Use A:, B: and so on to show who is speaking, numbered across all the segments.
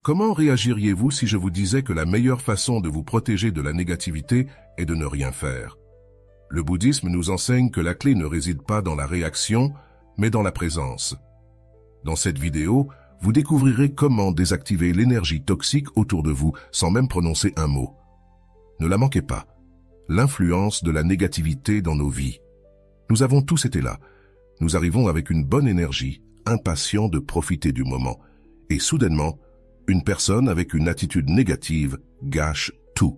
A: Comment réagiriez-vous si je vous disais que la meilleure façon de vous protéger de la négativité est de ne rien faire? Le bouddhisme nous enseigne que la clé ne réside pas dans la réaction, mais dans la présence. Dans cette vidéo, vous découvrirez comment désactiver l'énergie toxique autour de vous sans même prononcer un mot. Ne la manquez pas. L'influence de la négativité dans nos vies. Nous avons tous été là. Nous arrivons avec une bonne énergie, impatients de profiter du moment. Et soudainement, une personne avec une attitude négative gâche tout.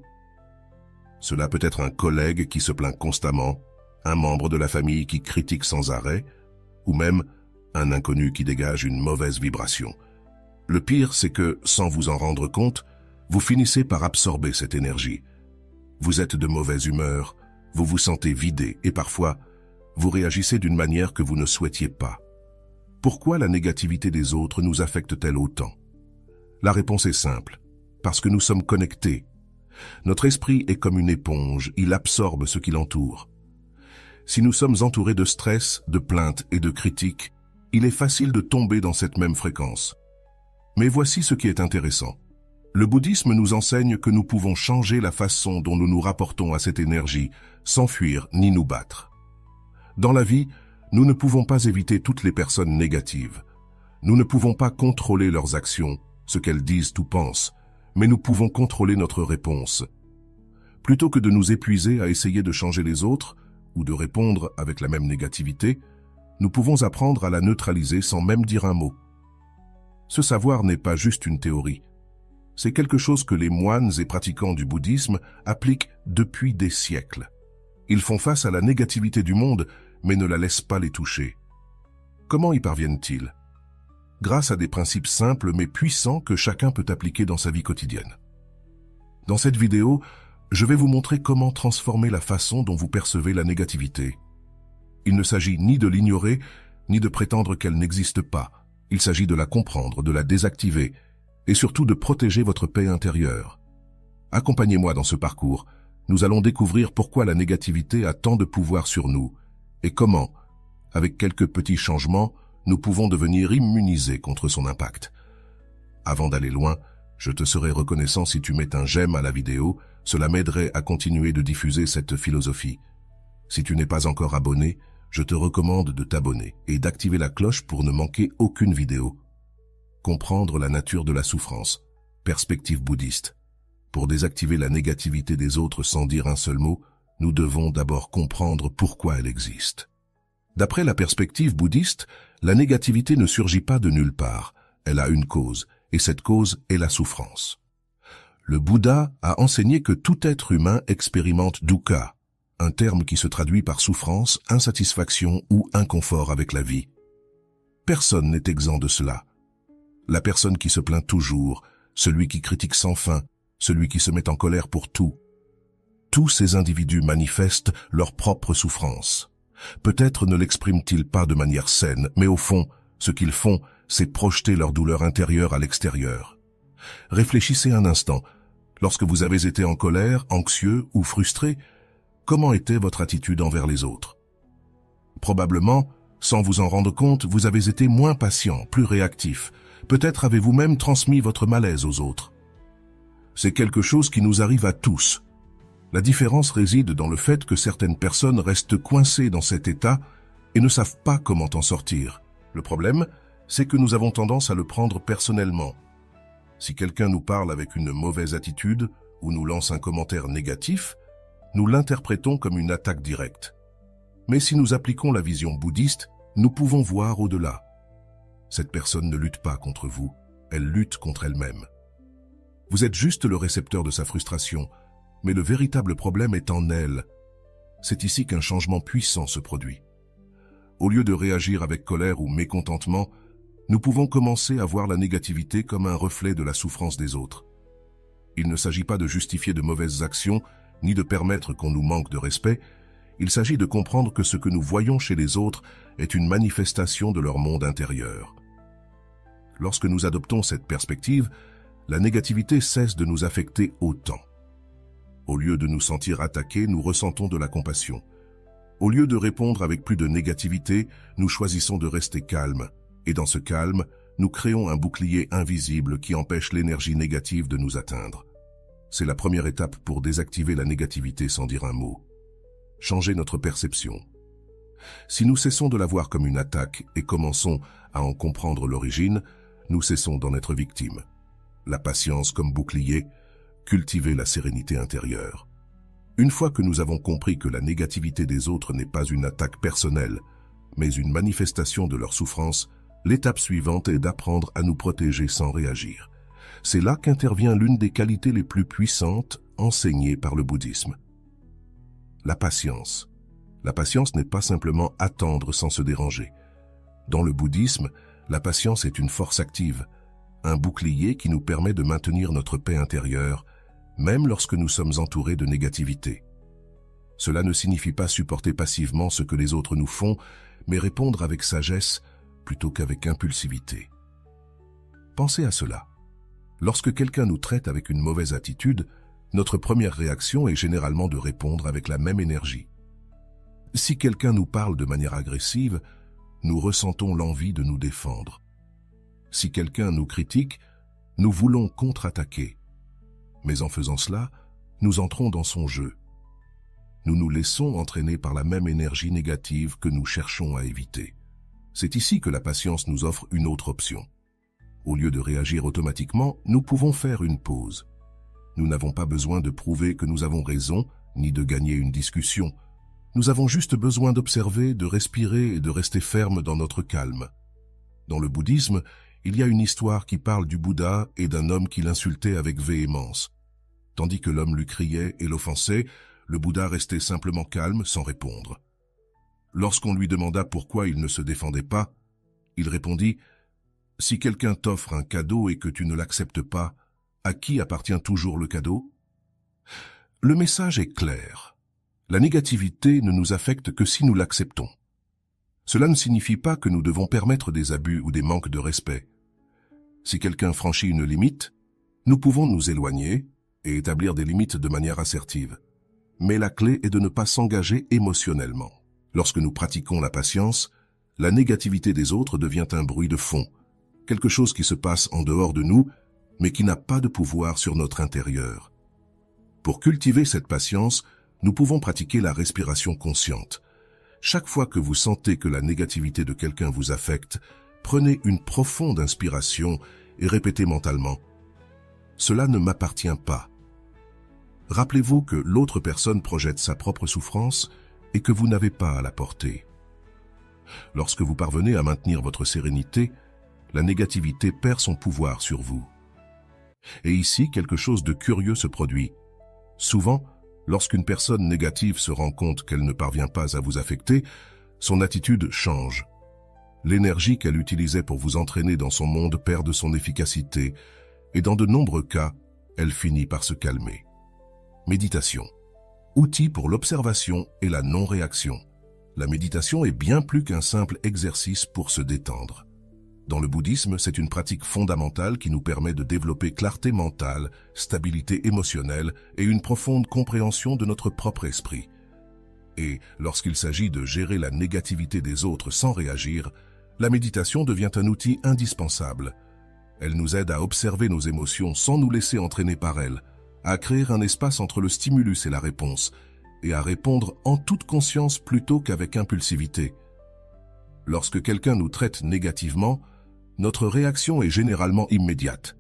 A: Cela peut être un collègue qui se plaint constamment, un membre de la famille qui critique sans arrêt, ou même un inconnu qui dégage une mauvaise vibration. Le pire, c'est que, sans vous en rendre compte, vous finissez par absorber cette énergie. Vous êtes de mauvaise humeur, vous vous sentez vidé et parfois, vous réagissez d'une manière que vous ne souhaitiez pas. Pourquoi la négativité des autres nous affecte-t-elle autant? La réponse est simple, parce que nous sommes connectés. Notre esprit est comme une éponge, il absorbe ce qui l'entoure. Si nous sommes entourés de stress, de plaintes et de critiques, il est facile de tomber dans cette même fréquence. Mais voici ce qui est intéressant. Le bouddhisme nous enseigne que nous pouvons changer la façon dont nous nous rapportons à cette énergie, sans fuir ni nous battre. Dans la vie, nous ne pouvons pas éviter toutes les personnes négatives. Nous ne pouvons pas contrôler leurs actions, ce qu'elles disent ou pensent, mais nous pouvons contrôler notre réponse. Plutôt que de nous épuiser à essayer de changer les autres, ou de répondre avec la même négativité, nous pouvons apprendre à la neutraliser sans même dire un mot. Ce savoir n'est pas juste une théorie. C'est quelque chose que les moines et pratiquants du bouddhisme appliquent depuis des siècles. Ils font face à la négativité du monde, mais ne la laissent pas les toucher. Comment y parviennent-ils? Grâce à des principes simples mais puissants que chacun peut appliquer dans sa vie quotidienne. Dans cette vidéo, je vais vous montrer comment transformer la façon dont vous percevez la négativité. Il ne s'agit ni de l'ignorer, ni de prétendre qu'elle n'existe pas. Il s'agit de la comprendre, de la désactiver, et surtout de protéger votre paix intérieure. Accompagnez-moi dans ce parcours. Nous allons découvrir pourquoi la négativité a tant de pouvoir sur nous, et comment, avec quelques petits changements, nous pouvons devenir immunisés contre son impact. Avant d'aller loin, je te serai reconnaissant si tu mets un j'aime à la vidéo, cela m'aiderait à continuer de diffuser cette philosophie. Si tu n'es pas encore abonné, je te recommande de t'abonner et d'activer la cloche pour ne manquer aucune vidéo. Comprendre la nature de la souffrance, perspective bouddhiste. Pour désactiver la négativité des autres sans dire un seul mot, nous devons d'abord comprendre pourquoi elle existe. D'après la perspective bouddhiste, la négativité ne surgit pas de nulle part, elle a une cause, et cette cause est la souffrance. Le Bouddha a enseigné que tout être humain expérimente dukkha, un terme qui se traduit par souffrance, insatisfaction ou inconfort avec la vie. Personne n'est exempt de cela. La personne qui se plaint toujours, celui qui critique sans fin, celui qui se met en colère pour tout. Tous ces individus manifestent leur propre souffrance. Peut-être ne l'expriment-ils pas de manière saine, mais au fond, ce qu'ils font, c'est projeter leur douleur intérieure à l'extérieur. Réfléchissez un instant. Lorsque vous avez été en colère, anxieux ou frustré, comment était votre attitude envers les autres? Probablement, sans vous en rendre compte, vous avez été moins patient, plus réactif. Peut-être avez-vous même transmis votre malaise aux autres. C'est quelque chose qui nous arrive à tous. La différence réside dans le fait que certaines personnes restent coincées dans cet état et ne savent pas comment en sortir. Le problème, c'est que nous avons tendance à le prendre personnellement. Si quelqu'un nous parle avec une mauvaise attitude ou nous lance un commentaire négatif, nous l'interprétons comme une attaque directe. Mais si nous appliquons la vision bouddhiste, nous pouvons voir au-delà. Cette personne ne lutte pas contre vous, elle lutte contre elle-même. Vous êtes juste le récepteur de sa frustration, mais le véritable problème est en elle. C'est ici qu'un changement puissant se produit. Au lieu de réagir avec colère ou mécontentement, nous pouvons commencer à voir la négativité comme un reflet de la souffrance des autres. Il ne s'agit pas de justifier de mauvaises actions, ni de permettre qu'on nous manque de respect. Il s'agit de comprendre que ce que nous voyons chez les autres est une manifestation de leur monde intérieur. Lorsque nous adoptons cette perspective, la négativité cesse de nous affecter autant. Au lieu de nous sentir attaqués, nous ressentons de la compassion. Au lieu de répondre avec plus de négativité, nous choisissons de rester calmes. Et dans ce calme, nous créons un bouclier invisible qui empêche l'énergie négative de nous atteindre. C'est la première étape pour désactiver la négativité sans dire un mot. Changer notre perception. Si nous cessons de la voir comme une attaque et commençons à en comprendre l'origine, nous cessons d'en être victimes. La patience comme bouclier, cultiver la sérénité intérieure. Une fois que nous avons compris que la négativité des autres n'est pas une attaque personnelle, mais une manifestation de leur souffrance, l'étape suivante est d'apprendre à nous protéger sans réagir. C'est là qu'intervient l'une des qualités les plus puissantes enseignées par le bouddhisme. La patience. La patience n'est pas simplement attendre sans se déranger. Dans le bouddhisme, la patience est une force active, un bouclier qui nous permet de maintenir notre paix intérieure, même lorsque nous sommes entourés de négativité. Cela ne signifie pas supporter passivement ce que les autres nous font, mais répondre avec sagesse plutôt qu'avec impulsivité. Pensez à cela. Lorsque quelqu'un nous traite avec une mauvaise attitude, notre première réaction est généralement de répondre avec la même énergie. Si quelqu'un nous parle de manière agressive, nous ressentons l'envie de nous défendre. Si quelqu'un nous critique, nous voulons contre-attaquer. Mais en faisant cela, nous entrons dans son jeu. Nous nous laissons entraîner par la même énergie négative que nous cherchons à éviter. C'est ici que la patience nous offre une autre option. Au lieu de réagir automatiquement, nous pouvons faire une pause. Nous n'avons pas besoin de prouver que nous avons raison, ni de gagner une discussion. Nous avons juste besoin d'observer, de respirer et de rester ferme dans notre calme. Dans le bouddhisme, il y a une histoire qui parle du Bouddha et d'un homme qui l'insultait avec véhémence. Tandis que l'homme lui criait et l'offensait, le Bouddha restait simplement calme sans répondre. Lorsqu'on lui demanda pourquoi il ne se défendait pas, il répondit « Si quelqu'un t'offre un cadeau et que tu ne l'acceptes pas, à qui appartient toujours le cadeau ?» Le message est clair. La négativité ne nous affecte que si nous l'acceptons. Cela ne signifie pas que nous devons permettre des abus ou des manques de respect. Si quelqu'un franchit une limite, nous pouvons nous éloigner et établir des limites de manière assertive. Mais la clé est de ne pas s'engager émotionnellement. Lorsque nous pratiquons la patience, la négativité des autres devient un bruit de fond, quelque chose qui se passe en dehors de nous, mais qui n'a pas de pouvoir sur notre intérieur. Pour cultiver cette patience, nous pouvons pratiquer la respiration consciente. Chaque fois que vous sentez que la négativité de quelqu'un vous affecte, prenez une profonde inspiration et répétez mentalement « Cela ne m'appartient pas ». Rappelez-vous que l'autre personne projette sa propre souffrance et que vous n'avez pas à la porter. Lorsque vous parvenez à maintenir votre sérénité, la négativité perd son pouvoir sur vous. Et ici, quelque chose de curieux se produit. Souvent, lorsqu'une personne négative se rend compte qu'elle ne parvient pas à vous affecter, son attitude change. L'énergie qu'elle utilisait pour vous entraîner dans son monde perd de son efficacité, et dans de nombreux cas, elle finit par se calmer. Méditation. Outil pour l'observation et la non-réaction. La méditation est bien plus qu'un simple exercice pour se détendre. Dans le bouddhisme, c'est une pratique fondamentale qui nous permet de développer clarté mentale, stabilité émotionnelle et une profonde compréhension de notre propre esprit. Et lorsqu'il s'agit de gérer la négativité des autres sans réagir, la méditation devient un outil indispensable. Elle nous aide à observer nos émotions sans nous laisser entraîner par elles, à créer un espace entre le stimulus et la réponse, et à répondre en toute conscience plutôt qu'avec impulsivité. Lorsque quelqu'un nous traite négativement, notre réaction est généralement immédiate.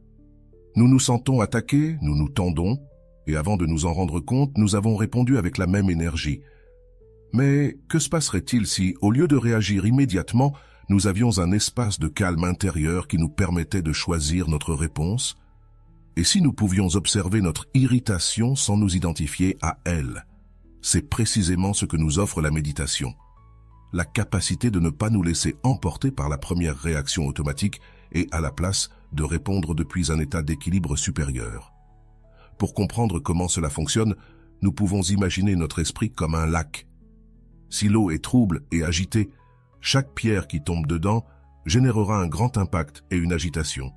A: Nous nous sentons attaqués, nous nous tendons, et avant de nous en rendre compte, nous avons répondu avec la même énergie. Mais que se passerait-il si, au lieu de réagir immédiatement, nous avions un espace de calme intérieur qui nous permettait de choisir notre réponse? Et si nous pouvions observer notre irritation sans nous identifier à elle? C'est précisément ce que nous offre la méditation. La capacité de ne pas nous laisser emporter par la première réaction automatique et à la place de répondre depuis un état d'équilibre supérieur. Pour comprendre comment cela fonctionne, nous pouvons imaginer notre esprit comme un lac. Si l'eau est trouble et agitée, chaque pierre qui tombe dedans générera un grand impact et une agitation.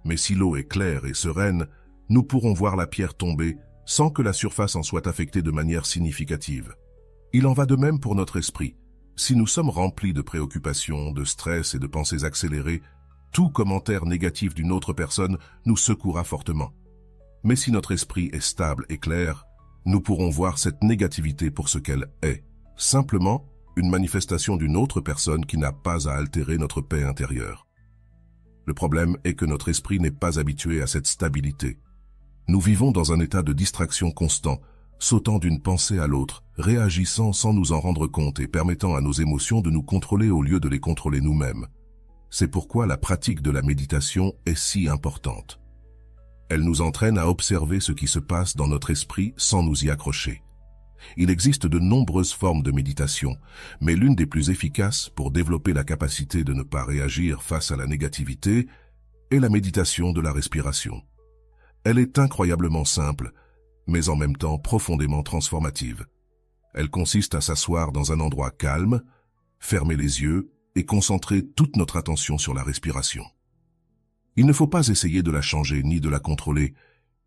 A: Mais si l'eau est claire et sereine, nous pourrons voir la pierre tomber sans que la surface en soit affectée de manière significative. Il en va de même pour notre esprit. Si nous sommes remplis de préoccupations, de stress et de pensées accélérées, Tout commentaire négatif d'une autre personne nous secouera fortement. Mais si notre esprit est stable et clair, nous pourrons voir cette négativité pour ce qu'elle est, simplement une manifestation d'une autre personne qui n'a pas à altérer notre paix intérieure. Le problème est que notre esprit n'est pas habitué à cette stabilité. Nous vivons dans un état de distraction constant, sautant d'une pensée à l'autre, réagissant sans nous en rendre compte et permettant à nos émotions de nous contrôler au lieu de les contrôler nous-mêmes. C'est pourquoi la pratique de la méditation est si importante. Elle nous entraîne à observer ce qui se passe dans notre esprit sans nous y accrocher. Il existe de nombreuses formes de méditation, mais l'une des plus efficaces pour développer la capacité de ne pas réagir face à la négativité est la méditation de la respiration. Elle est incroyablement simple, mais en même temps profondément transformative. Elle consiste à s'asseoir dans un endroit calme, fermer les yeux et concentrer toute notre attention sur la respiration. Il ne faut pas essayer de la changer ni de la contrôler,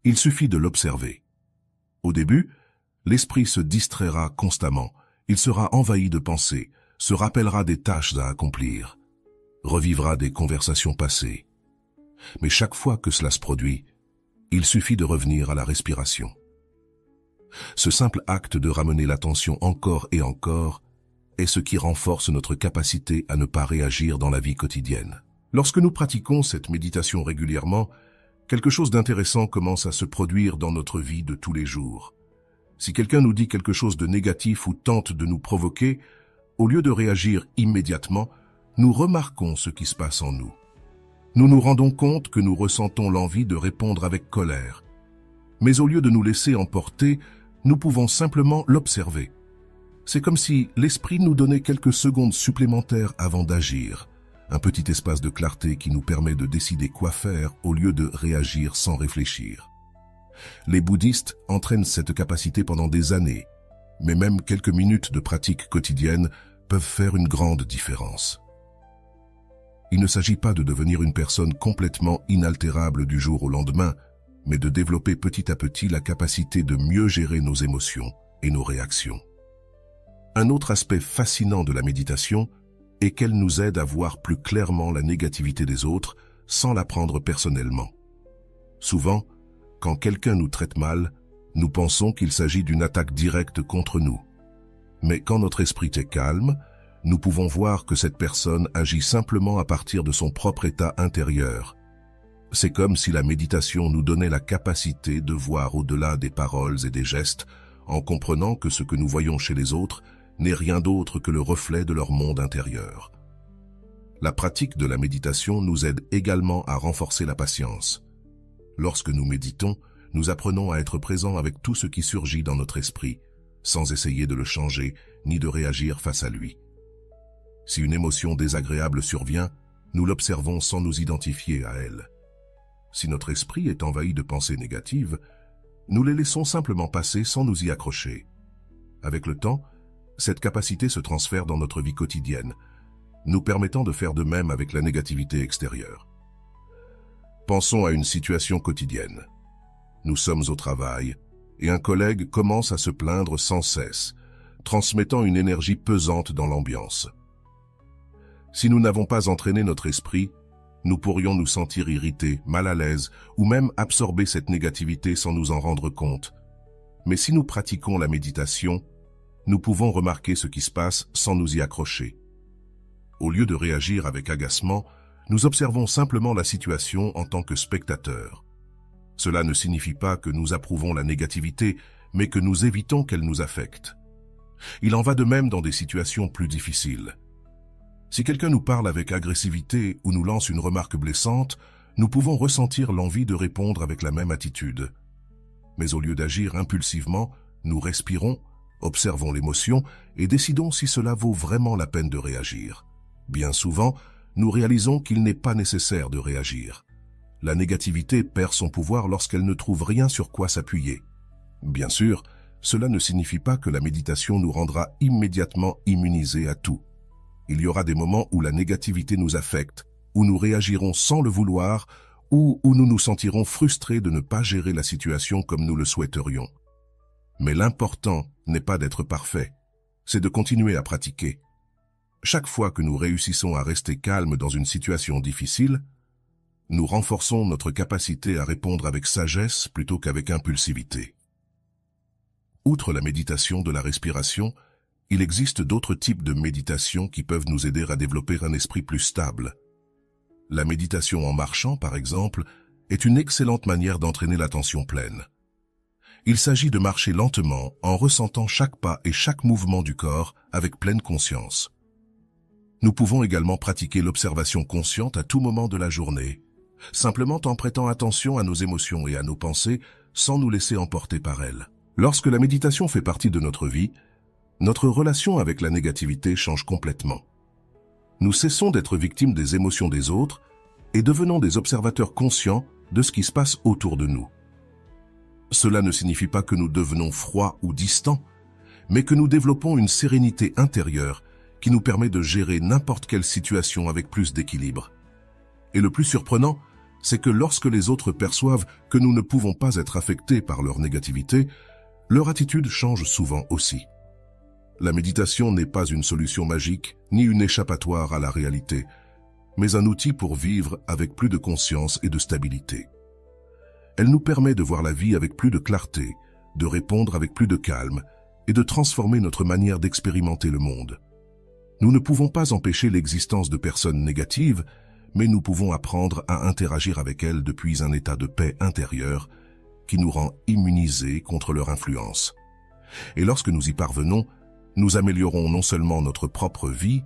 A: il suffit de l'observer. Au début, l'esprit se distraira constamment, il sera envahi de pensées, se rappellera des tâches à accomplir, revivra des conversations passées. Mais chaque fois que cela se produit, il suffit de revenir à la respiration. Ce simple acte de ramener l'attention encore et encore est ce qui renforce notre capacité à ne pas réagir dans la vie quotidienne. Lorsque nous pratiquons cette méditation régulièrement, quelque chose d'intéressant commence à se produire dans notre vie de tous les jours. Si quelqu'un nous dit quelque chose de négatif ou tente de nous provoquer, au lieu de réagir immédiatement, nous remarquons ce qui se passe en nous. Nous nous rendons compte que nous ressentons l'envie de répondre avec colère. Mais au lieu de nous laisser emporter, nous pouvons simplement l'observer. C'est comme si l'esprit nous donnait quelques secondes supplémentaires avant d'agir. Un petit espace de clarté qui nous permet de décider quoi faire au lieu de réagir sans réfléchir. Les bouddhistes entraînent cette capacité pendant des années, mais même quelques minutes de pratique quotidienne peuvent faire une grande différence. Il ne s'agit pas de devenir une personne complètement inaltérable du jour au lendemain, mais de développer petit à petit la capacité de mieux gérer nos émotions et nos réactions. Un autre aspect fascinant de la méditation est qu'elle nous aide à voir plus clairement la négativité des autres sans la prendre personnellement. Souvent, quand quelqu'un nous traite mal, nous pensons qu'il s'agit d'une attaque directe contre nous. Mais quand notre esprit est calme, nous pouvons voir que cette personne agit simplement à partir de son propre état intérieur. C'est comme si la méditation nous donnait la capacité de voir au-delà des paroles et des gestes, en comprenant que ce que nous voyons chez les autres n'est rien d'autre que le reflet de leur monde intérieur. La pratique de la méditation nous aide également à renforcer la patience. Lorsque nous méditons, nous apprenons à être présents avec tout ce qui surgit dans notre esprit, sans essayer de le changer ni de réagir face à lui. Si une émotion désagréable survient, nous l'observons sans nous identifier à elle. Si notre esprit est envahi de pensées négatives, nous les laissons simplement passer sans nous y accrocher. Avec le temps, cette capacité se transfère dans notre vie quotidienne, nous permettant de faire de même avec la négativité extérieure. Pensons à une situation quotidienne. Nous sommes au travail et un collègue commence à se plaindre sans cesse, transmettant une énergie pesante dans l'ambiance. Si nous n'avons pas entraîné notre esprit, nous pourrions nous sentir irrités, mal à l'aise ou même absorber cette négativité sans nous en rendre compte. Mais si nous pratiquons la méditation, nous pouvons remarquer ce qui se passe sans nous y accrocher. Au lieu de réagir avec agacement, nous observons simplement la situation en tant que spectateurs. Cela ne signifie pas que nous approuvons la négativité, mais que nous évitons qu'elle nous affecte. Il en va de même dans des situations plus difficiles. Si quelqu'un nous parle avec agressivité ou nous lance une remarque blessante, nous pouvons ressentir l'envie de répondre avec la même attitude. Mais au lieu d'agir impulsivement, nous respirons, observons l'émotion et décidons si cela vaut vraiment la peine de réagir. Bien souvent, nous réalisons qu'il n'est pas nécessaire de réagir. La négativité perd son pouvoir lorsqu'elle ne trouve rien sur quoi s'appuyer. Bien sûr, cela ne signifie pas que la méditation nous rendra immédiatement immunisés à tout. Il y aura des moments où la négativité nous affecte, où nous réagirons sans le vouloir, ou où nous nous sentirons frustrés de ne pas gérer la situation comme nous le souhaiterions. Mais l'important n'est pas d'être parfait, c'est de continuer à pratiquer. Chaque fois que nous réussissons à rester calmes dans une situation difficile, nous renforçons notre capacité à répondre avec sagesse plutôt qu'avec impulsivité. Outre la méditation de la respiration, il existe d'autres types de méditation qui peuvent nous aider à développer un esprit plus stable. La méditation en marchant, par exemple, est une excellente manière d'entraîner l'attention pleine. Il s'agit de marcher lentement en ressentant chaque pas et chaque mouvement du corps avec pleine conscience. Nous pouvons également pratiquer l'observation consciente à tout moment de la journée, simplement en prêtant attention à nos émotions et à nos pensées sans nous laisser emporter par elles. Lorsque la méditation fait partie de notre vie, notre relation avec la négativité change complètement. Nous cessons d'être victimes des émotions des autres et devenons des observateurs conscients de ce qui se passe autour de nous. Cela ne signifie pas que nous devenons froids ou distants, mais que nous développons une sérénité intérieure qui nous permet de gérer n'importe quelle situation avec plus d'équilibre. Et le plus surprenant, c'est que lorsque les autres perçoivent que nous ne pouvons pas être affectés par leur négativité, leur attitude change souvent aussi. La méditation n'est pas une solution magique, ni une échappatoire à la réalité, mais un outil pour vivre avec plus de conscience et de stabilité. Elle nous permet de voir la vie avec plus de clarté, de répondre avec plus de calme et de transformer notre manière d'expérimenter le monde. Nous ne pouvons pas empêcher l'existence de personnes négatives, mais nous pouvons apprendre à interagir avec elles depuis un état de paix intérieure qui nous rend immunisés contre leur influence. Et lorsque nous y parvenons, nous améliorons non seulement notre propre vie,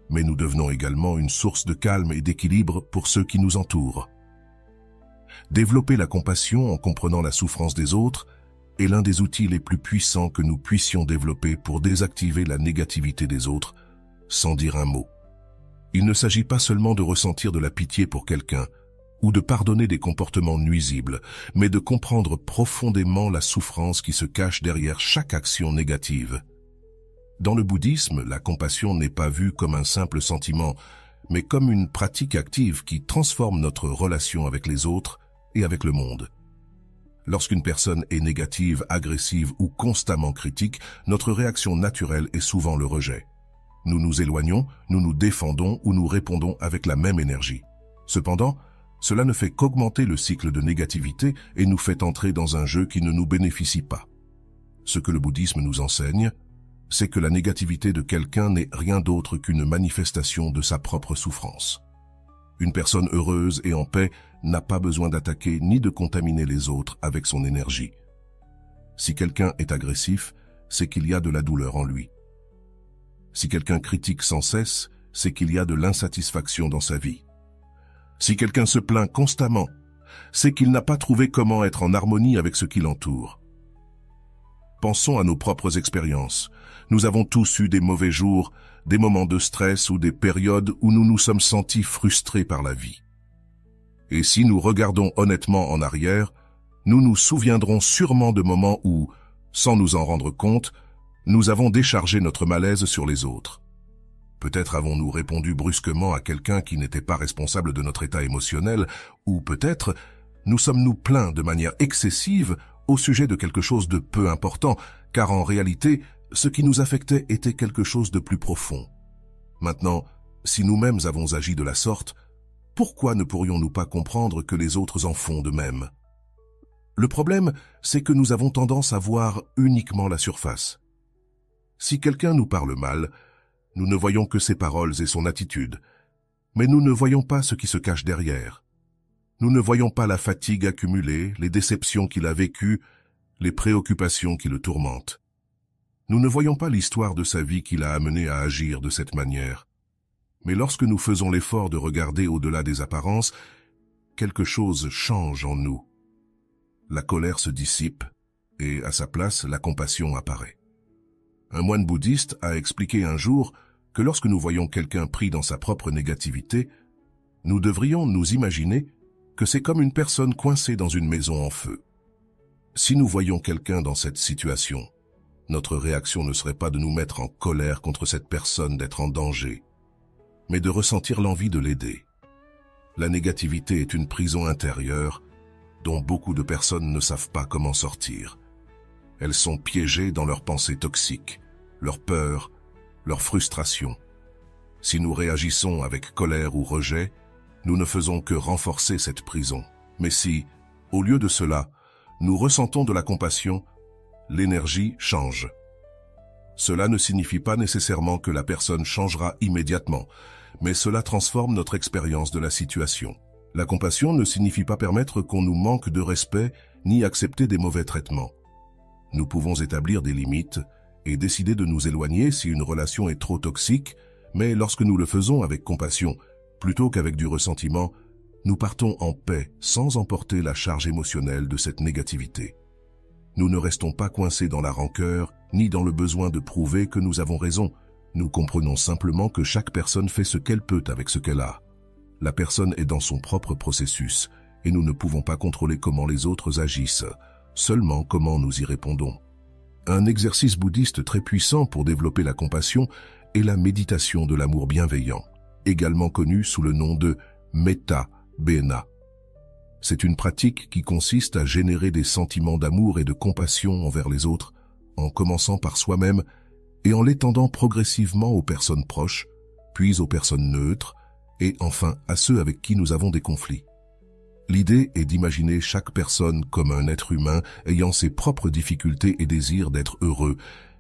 A: mais nous devenons également une source de calme et d'équilibre pour ceux qui nous entourent. Développer la compassion en comprenant la souffrance des autres est l'un des outils les plus puissants que nous puissions développer pour désactiver la négativité des autres sans dire un mot. Il ne s'agit pas seulement de ressentir de la pitié pour quelqu'un ou de pardonner des comportements nuisibles, mais de comprendre profondément la souffrance qui se cache derrière chaque action négative. Dans le bouddhisme, la compassion n'est pas vue comme un simple sentiment, mais comme une pratique active qui transforme notre relation avec les autres et avec le monde. Lorsqu'une personne est négative, agressive ou constamment critique, notre réaction naturelle est souvent le rejet. Nous nous éloignons, nous nous défendons ou nous répondons avec la même énergie. Cependant, cela ne fait qu'augmenter le cycle de négativité et nous fait entrer dans un jeu qui ne nous bénéficie pas. Ce que le bouddhisme nous enseigne, c'est que la négativité de quelqu'un n'est rien d'autre qu'une manifestation de sa propre souffrance. Une personne heureuse et en paix n'a pas besoin d'attaquer ni de contaminer les autres avec son énergie. Si quelqu'un est agressif, c'est qu'il y a de la douleur en lui. Si quelqu'un critique sans cesse, c'est qu'il y a de l'insatisfaction dans sa vie. Si quelqu'un se plaint constamment, c'est qu'il n'a pas trouvé comment être en harmonie avec ce qui l'entoure. Pensons à nos propres expériences. Nous avons tous eu des mauvais jours, des moments de stress ou des périodes où nous nous sommes sentis frustrés par la vie. Et si nous regardons honnêtement en arrière, nous nous souviendrons sûrement de moments où, sans nous en rendre compte, nous avons déchargé notre malaise sur les autres. Peut-être avons-nous répondu brusquement à quelqu'un qui n'était pas responsable de notre état émotionnel, ou peut-être nous sommes-nous plaints de manière excessive au sujet de quelque chose de peu important, car en réalité, ce qui nous affectait était quelque chose de plus profond. Maintenant, si nous-mêmes avons agi de la sorte, pourquoi ne pourrions-nous pas comprendre que les autres en font de même? Le problème, c'est que nous avons tendance à voir uniquement la surface. Si quelqu'un nous parle mal, nous ne voyons que ses paroles et son attitude, mais nous ne voyons pas ce qui se cache derrière. Nous ne voyons pas la fatigue accumulée, les déceptions qu'il a vécues, les préoccupations qui le tourmentent. Nous ne voyons pas l'histoire de sa vie qui l'a amené à agir de cette manière. Mais lorsque nous faisons l'effort de regarder au-delà des apparences, quelque chose change en nous. La colère se dissipe et, à sa place, la compassion apparaît. Un moine bouddhiste a expliqué un jour que lorsque nous voyons quelqu'un pris dans sa propre négativité, nous devrions nous imaginer que c'est comme une personne coincée dans une maison en feu. Si nous voyons quelqu'un dans cette situation, notre réaction ne serait pas de nous mettre en colère contre cette personne d'être en danger, mais de ressentir l'envie de l'aider. La négativité est une prison intérieure dont beaucoup de personnes ne savent pas comment sortir. Elles sont piégées dans leurs pensées toxiques, leurs peurs, leurs frustrations. Si nous réagissons avec colère ou rejet, nous ne faisons que renforcer cette prison. Mais si, au lieu de cela, nous ressentons de la compassion, l'énergie change. Cela ne signifie pas nécessairement que la personne changera immédiatement, mais cela transforme notre expérience de la situation. La compassion ne signifie pas permettre qu'on nous manque de respect ni accepter des mauvais traitements. Nous pouvons établir des limites et décider de nous éloigner si une relation est trop toxique, mais lorsque nous le faisons avec compassion, plutôt qu'avec du ressentiment, nous partons en paix sans emporter la charge émotionnelle de cette négativité. Nous ne restons pas coincés dans la rancœur, ni dans le besoin de prouver que nous avons raison. Nous comprenons simplement que chaque personne fait ce qu'elle peut avec ce qu'elle a. La personne est dans son propre processus, et nous ne pouvons pas contrôler comment les autres agissent, seulement comment nous y répondons. Un exercice bouddhiste très puissant pour développer la compassion est la méditation de l'amour bienveillant, également connue sous le nom de Metta Bena. C'est une pratique qui consiste à générer des sentiments d'amour et de compassion envers les autres, en commençant par soi-même et en l'étendant progressivement aux personnes proches, puis aux personnes neutres, et enfin à ceux avec qui nous avons des conflits. L'idée est d'imaginer chaque personne comme un être humain ayant ses propres difficultés et désirs d'être heureux,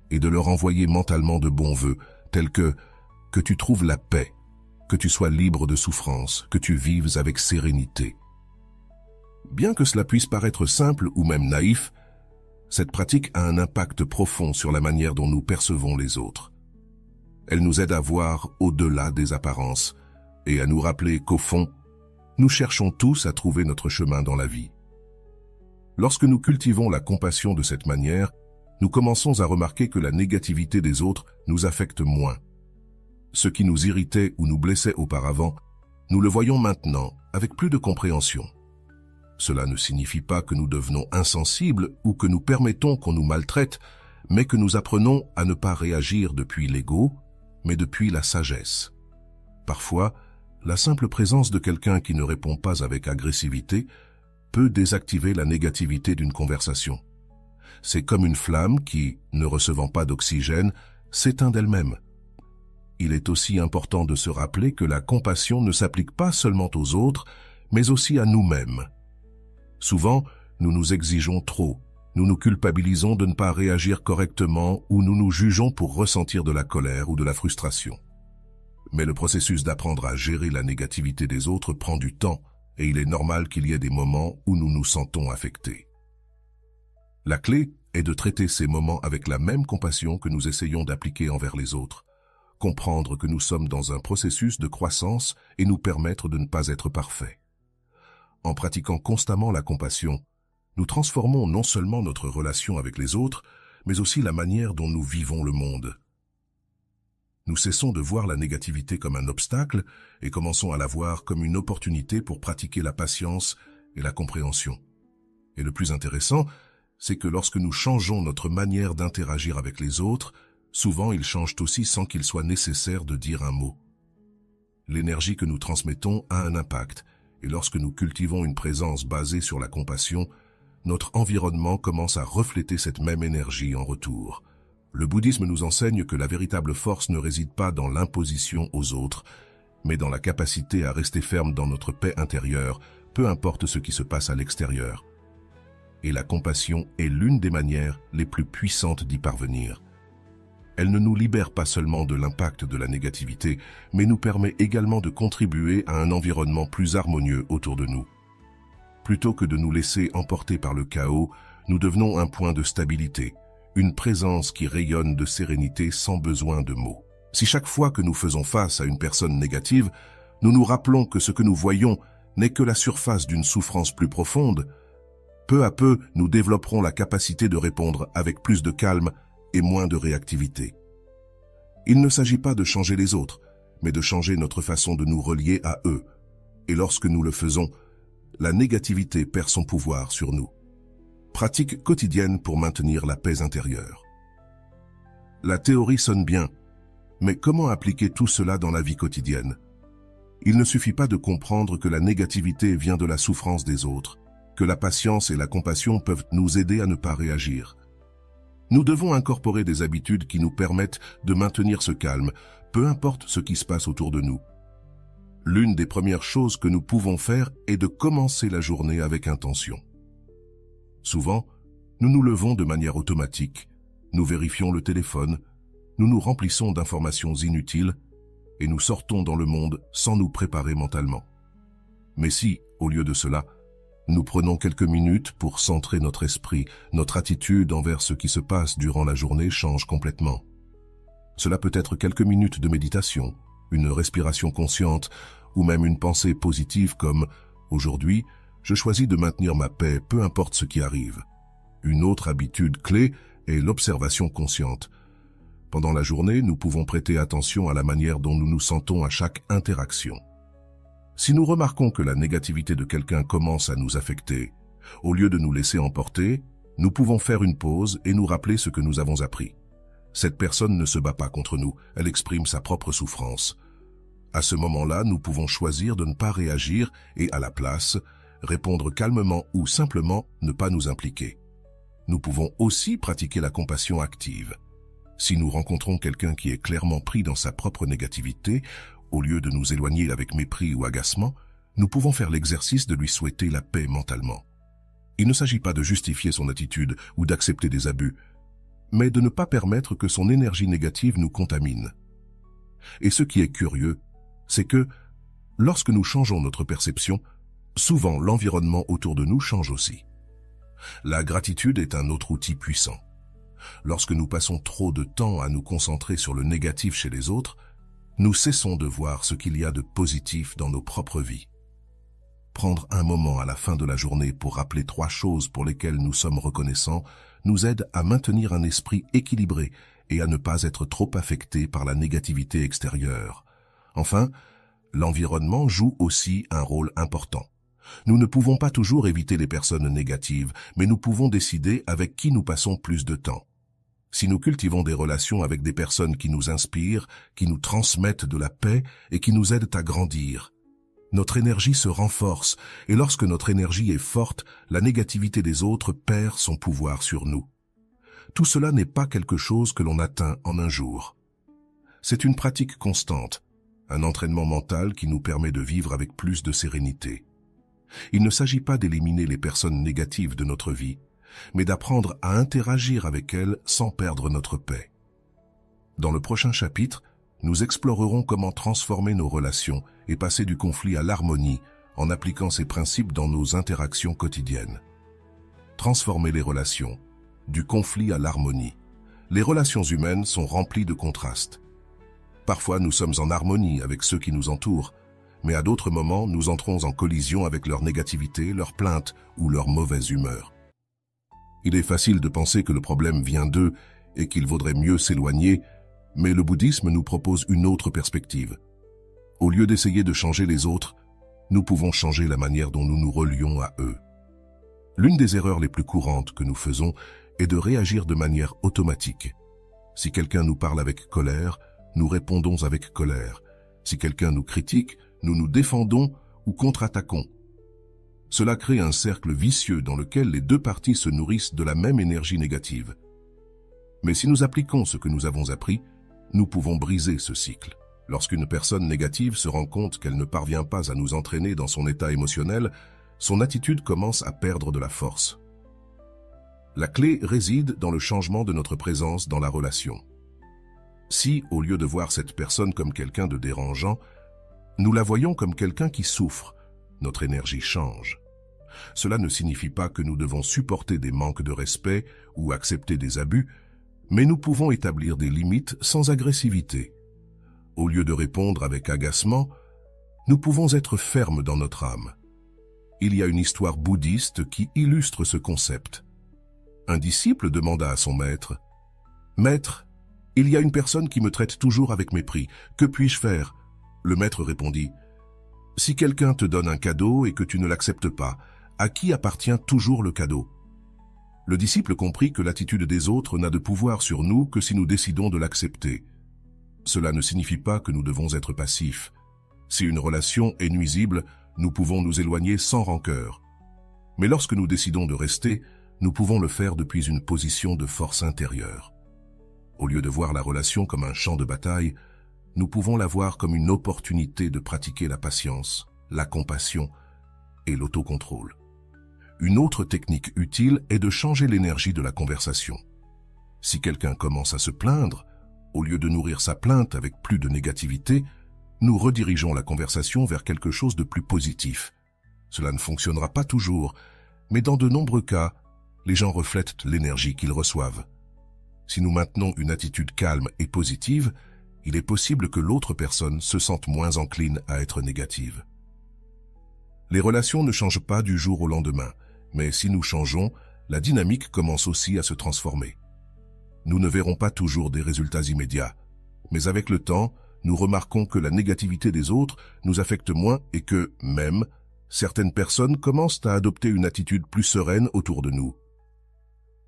A: et de leur envoyer mentalement de bons vœux, tels que tu trouves la paix, que tu sois libre de souffrance, que tu vives avec sérénité. Bien que cela puisse paraître simple ou même naïf, cette pratique a un impact profond sur la manière dont nous percevons les autres. Elle nous aide à voir au-delà des apparences et à nous rappeler qu'au fond, nous cherchons tous à trouver notre chemin dans la vie. Lorsque nous cultivons la compassion de cette manière, nous commençons à remarquer que la négativité des autres nous affecte moins. Ce qui nous irritait ou nous blessait auparavant, nous le voyons maintenant avec plus de compréhension. Cela ne signifie pas que nous devenons insensibles ou que nous permettons qu'on nous maltraite, mais que nous apprenons à ne pas réagir depuis l'ego, mais depuis la sagesse. Parfois, la simple présence de quelqu'un qui ne répond pas avec agressivité peut désactiver la négativité d'une conversation. C'est comme une flamme qui, ne recevant pas d'oxygène, s'éteint d'elle-même. Il est aussi important de se rappeler que la compassion ne s'applique pas seulement aux autres, mais aussi à nous-mêmes. Souvent, nous nous exigeons trop, nous nous culpabilisons de ne pas réagir correctement ou nous nous jugeons pour ressentir de la colère ou de la frustration. Mais le processus d'apprendre à gérer la négativité des autres prend du temps et il est normal qu'il y ait des moments où nous nous sentons affectés. La clé est de traiter ces moments avec la même compassion que nous essayons d'appliquer envers les autres, comprendre que nous sommes dans un processus de croissance et nous permettre de ne pas être parfaits. En pratiquant constamment la compassion, nous transformons non seulement notre relation avec les autres, mais aussi la manière dont nous vivons le monde. Nous cessons de voir la négativité comme un obstacle et commençons à la voir comme une opportunité pour pratiquer la patience et la compréhension. Et le plus intéressant, c'est que lorsque nous changeons notre manière d'interagir avec les autres, souvent ils changent aussi sans qu'il soit nécessaire de dire un mot. L'énergie que nous transmettons a un impact, et lorsque nous cultivons une présence basée sur la compassion, notre environnement commence à refléter cette même énergie en retour. Le bouddhisme nous enseigne que la véritable force ne réside pas dans l'imposition aux autres, mais dans la capacité à rester ferme dans notre paix intérieure, peu importe ce qui se passe à l'extérieur. Et la compassion est l'une des manières les plus puissantes d'y parvenir. Elle ne nous libère pas seulement de l'impact de la négativité, mais nous permet également de contribuer à un environnement plus harmonieux autour de nous. Plutôt que de nous laisser emporter par le chaos, nous devenons un point de stabilité, une présence qui rayonne de sérénité sans besoin de mots. Si chaque fois que nous faisons face à une personne négative, nous nous rappelons que ce que nous voyons n'est que la surface d'une souffrance plus profonde, peu à peu, nous développerons la capacité de répondre avec plus de calme et moins de réactivité. Il ne s'agit pas de changer les autres, mais de changer notre façon de nous relier à eux. Et lorsque nous le faisons, la négativité perd son pouvoir sur nous. Pratique quotidienne pour maintenir la paix intérieure. La théorie sonne bien, mais comment appliquer tout cela dans la vie quotidienne? Il ne suffit pas de comprendre que la négativité vient de la souffrance des autres, que la patience et la compassion peuvent nous aider à ne pas réagir. Nous devons incorporer des habitudes qui nous permettent de maintenir ce calme, peu importe ce qui se passe autour de nous. L'une des premières choses que nous pouvons faire est de commencer la journée avec intention. Souvent, nous nous levons de manière automatique, nous vérifions le téléphone, nous nous remplissons d'informations inutiles et nous sortons dans le monde sans nous préparer mentalement. Mais si, au lieu de cela, nous prenons quelques minutes pour centrer notre esprit, notre attitude envers ce qui se passe durant la journée change complètement. Cela peut être quelques minutes de méditation, une respiration consciente ou même une pensée positive comme « Aujourd'hui, je choisis de maintenir ma paix, peu importe ce qui arrive ». Une autre habitude clé est l'observation consciente. Pendant la journée, nous pouvons prêter attention à la manière dont nous nous sentons à chaque interaction. Si nous remarquons que la négativité de quelqu'un commence à nous affecter, au lieu de nous laisser emporter, nous pouvons faire une pause et nous rappeler ce que nous avons appris. Cette personne ne se bat pas contre nous, elle exprime sa propre souffrance. À ce moment-là, nous pouvons choisir de ne pas réagir et, à la place, répondre calmement ou simplement ne pas nous impliquer. Nous pouvons aussi pratiquer la compassion active. Si nous rencontrons quelqu'un qui est clairement pris dans sa propre négativité, au lieu de nous éloigner avec mépris ou agacement, nous pouvons faire l'exercice de lui souhaiter la paix mentalement. Il ne s'agit pas de justifier son attitude ou d'accepter des abus, mais de ne pas permettre que son énergie négative nous contamine. Et ce qui est curieux, c'est que, lorsque nous changeons notre perception, souvent l'environnement autour de nous change aussi. La gratitude est un autre outil puissant. Lorsque nous passons trop de temps à nous concentrer sur le négatif chez les autres, nous cessons de voir ce qu'il y a de positif dans nos propres vies. Prendre un moment à la fin de la journée pour rappeler 3 choses pour lesquelles nous sommes reconnaissants nous aide à maintenir un esprit équilibré et à ne pas être trop affecté par la négativité extérieure. Enfin, l'environnement joue aussi un rôle important. Nous ne pouvons pas toujours éviter les personnes négatives, mais nous pouvons décider avec qui nous passons plus de temps. Si nous cultivons des relations avec des personnes qui nous inspirent, qui nous transmettent de la paix et qui nous aident à grandir, notre énergie se renforce et lorsque notre énergie est forte, la négativité des autres perd son pouvoir sur nous. Tout cela n'est pas quelque chose que l'on atteint en un jour. C'est une pratique constante, un entraînement mental qui nous permet de vivre avec plus de sérénité. Il ne s'agit pas d'éliminer les personnes négatives de notre vie, mais d'apprendre à interagir avec elles sans perdre notre paix. Dans le prochain chapitre, nous explorerons comment transformer nos relations et passer du conflit à l'harmonie en appliquant ces principes dans nos interactions quotidiennes. Transformer les relations, du conflit à l'harmonie. Les relations humaines sont remplies de contrastes. Parfois, nous sommes en harmonie avec ceux qui nous entourent, mais à d'autres moments, nous entrons en collision avec leur négativité, leurs plaintes ou leur mauvaise humeur. Il est facile de penser que le problème vient d'eux et qu'il vaudrait mieux s'éloigner, mais le bouddhisme nous propose une autre perspective. Au lieu d'essayer de changer les autres, nous pouvons changer la manière dont nous nous relions à eux. L'une des erreurs les plus courantes que nous faisons est de réagir de manière automatique. Si quelqu'un nous parle avec colère, nous répondons avec colère. Si quelqu'un nous critique, nous nous défendons ou contre-attaquons. Cela crée un cercle vicieux dans lequel les 2 parties se nourrissent de la même énergie négative. Mais si nous appliquons ce que nous avons appris, nous pouvons briser ce cycle. Lorsqu'une personne négative se rend compte qu'elle ne parvient pas à nous entraîner dans son état émotionnel, son attitude commence à perdre de la force. La clé réside dans le changement de notre présence dans la relation. Si, au lieu de voir cette personne comme quelqu'un de dérangeant, nous la voyons comme quelqu'un qui souffre, notre énergie change. Cela ne signifie pas que nous devons supporter des manques de respect ou accepter des abus, mais nous pouvons établir des limites sans agressivité. Au lieu de répondre avec agacement, nous pouvons être fermes dans notre âme. Il y a une histoire bouddhiste qui illustre ce concept. Un disciple demanda à son maître, « Maître, il y a une personne qui me traite toujours avec mépris. Que puis-je faire ?» Le maître répondit, « Si quelqu'un te donne un cadeau et que tu ne l'acceptes pas, à qui appartient toujours le cadeau ?» Le disciple comprit que l'attitude des autres n'a de pouvoir sur nous que si nous décidons de l'accepter. Cela ne signifie pas que nous devons être passifs. Si une relation est nuisible, nous pouvons nous éloigner sans rancœur. Mais lorsque nous décidons de rester, nous pouvons le faire depuis une position de force intérieure. Au lieu de voir la relation comme un champ de bataille, nous pouvons la voir comme une opportunité de pratiquer la patience, la compassion et l'autocontrôle. Une autre technique utile est de changer l'énergie de la conversation. Si quelqu'un commence à se plaindre, au lieu de nourrir sa plainte avec plus de négativité, nous redirigeons la conversation vers quelque chose de plus positif. Cela ne fonctionnera pas toujours, mais dans de nombreux cas, les gens reflètent l'énergie qu'ils reçoivent. Si nous maintenons une attitude calme et positive, il est possible que l'autre personne se sente moins encline à être négative. Les relations ne changent pas du jour au lendemain, mais si nous changeons, la dynamique commence aussi à se transformer. Nous ne verrons pas toujours des résultats immédiats, mais avec le temps, nous remarquons que la négativité des autres nous affecte moins et que, même, certaines personnes commencent à adopter une attitude plus sereine autour de nous.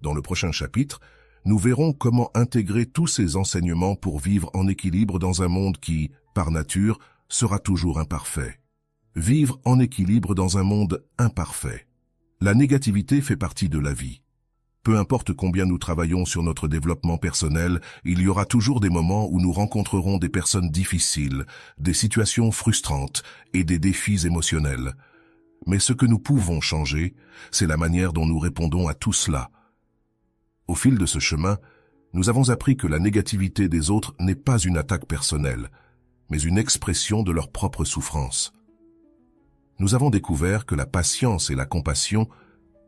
A: Dans le prochain chapitre, nous verrons comment intégrer tous ces enseignements pour vivre en équilibre dans un monde qui, par nature, sera toujours imparfait. Vivre en équilibre dans un monde imparfait. La négativité fait partie de la vie. Peu importe combien nous travaillons sur notre développement personnel, il y aura toujours des moments où nous rencontrerons des personnes difficiles, des situations frustrantes et des défis émotionnels. Mais ce que nous pouvons changer, c'est la manière dont nous répondons à tout cela. Au fil de ce chemin, nous avons appris que la négativité des autres n'est pas une attaque personnelle, mais une expression de leur propre souffrance. Nous avons découvert que la patience et la compassion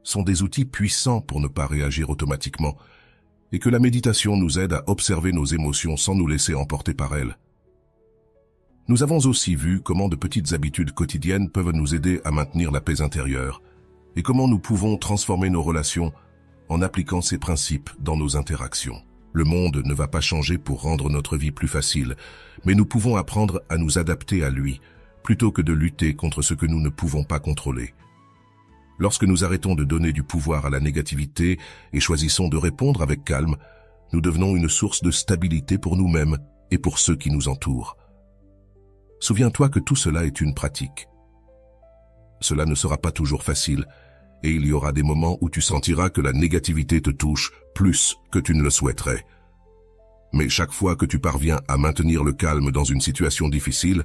A: sont des outils puissants pour ne pas réagir automatiquement, et que la méditation nous aide à observer nos émotions sans nous laisser emporter par elles. Nous avons aussi vu comment de petites habitudes quotidiennes peuvent nous aider à maintenir la paix intérieure, et comment nous pouvons transformer nos relations en appliquant ces principes dans nos interactions. Le monde ne va pas changer pour rendre notre vie plus facile, mais nous pouvons apprendre à nous adapter à lui, plutôt que de lutter contre ce que nous ne pouvons pas contrôler. Lorsque nous arrêtons de donner du pouvoir à la négativité et choisissons de répondre avec calme, nous devenons une source de stabilité pour nous-mêmes et pour ceux qui nous entourent. Souviens-toi que tout cela est une pratique. Cela ne sera pas toujours facile, et il y aura des moments où tu sentiras que la négativité te touche plus que tu ne le souhaiterais. Mais chaque fois que tu parviens à maintenir le calme dans une situation difficile,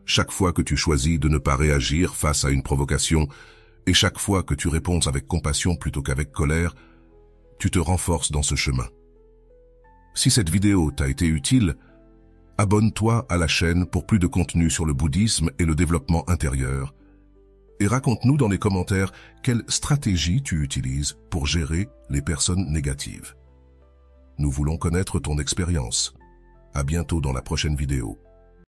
A: chaque fois que tu choisis de ne pas réagir face à une provocation, et chaque fois que tu réponds avec compassion plutôt qu'avec colère, tu te renforces dans ce chemin. Si cette vidéo t'a été utile, abonne-toi à la chaîne pour plus de contenu sur le bouddhisme et le développement intérieur. Et raconte-nous dans les commentaires quelle stratégie tu utilises pour gérer les personnes négatives. Nous voulons connaître ton expérience. À bientôt dans la prochaine vidéo.